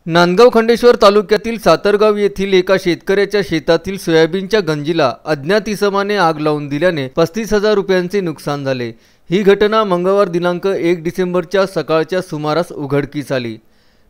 नांदगाव खंडेश्वर तालुक्यातील सातरगाव येथील एका शेतकऱ्याच्या शेतातील सोयाबीनच्या गंजीला अज्ञात इसमाने आग लावून दिल्याने 35,000 रुपयांचे नुकसान झाले। ही घटना मंगळवार दिनांक 1 डिसेंबरच्या सकाळच्या सुमारास उघडकीस आली।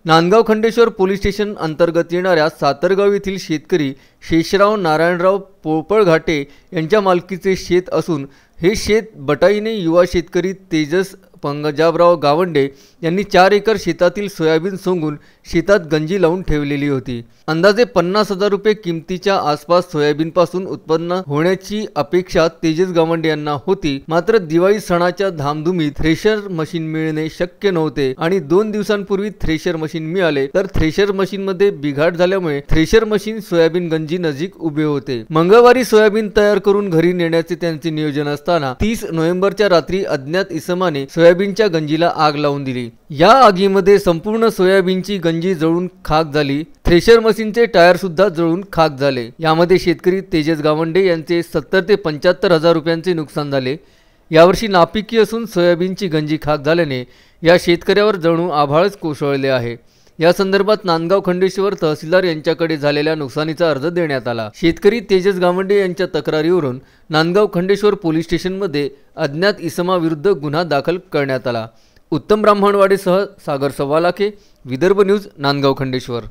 नांदगाव खंडेश्वर पोलीस स्टेशन अंतर्गत येणाऱ्या सातरगाव येथील शेतकरी शेषराव नारायणराव पोपळघाटे यांच्या मालकीचे शेत असून हे शेत बटाईने युवा शेतकरी तेजस पंजाबराव गावंडे यांनी 4 एकर शेतातील सोयाबीन सोंगून शेतात गंजी लावून ठेवलेली होती। अंदाजे 50,000 रुपये किमतीच्या आसपास सोयाबीनपासून उत्पन्न होण्याची अपेक्षा तेजस गावंडे यांना होती। मात्र दिवाळी सणाच्या धामधुमीत थ्रेशर मशीन मिळणे शक्य नव्हते आणि 2 दिवसांपूर्वी थ्रेशर मशीन मिळाले, तर थ्रेशर मशीन मध्ये बिघाड झाल्यामुळे थ्रेशर मशीन सोयाबीन गंजी नजीक उभे होते। मंगळवारी सोयाबीन तयार करून घरी नेण्याचे त्यांचे नियोजन असताना 30 नोव्हेंबरच्या रात्री अज्ञात इसमाने सोयाबीनच्या गंजीला आग लावून दिली। या आगीमध्ये संपूर्ण सोयाबीनची गंजी जळून खाक झाली। थ्रेशर मशीनचे टायर सुद्धा जळून खाक झाले। यामध्ये शेतकरी तेजस गावंडे यांचे 70 ते 75,000 रुपयांचे नुकसान झाले। यावर्षी नापिकी असून सोयाबीनची गंजी खाक झाल्याने या शेतकऱ्यावर जणू आभाळच कोसळले आहे। या संदर्भात नांदगाव खंडेश्वर तहसीलदार यांच्याकडे झालेल्या नुकसानीचा अर्ज देण्यात आला। शेतकरी तेजस गावंडे यांच्या तक्रारीवरून नांदगाव खंडेश्वर पोलीस स्टेशनमध्ये अज्ञात इसमाविरुद्ध गुन्हा दाखल करण्यात आला। उत्तम ब्राह्मणवाडेसह सागर सवालाखे, विदर्भ न्यूज, नांदगाव खंडेश्वर।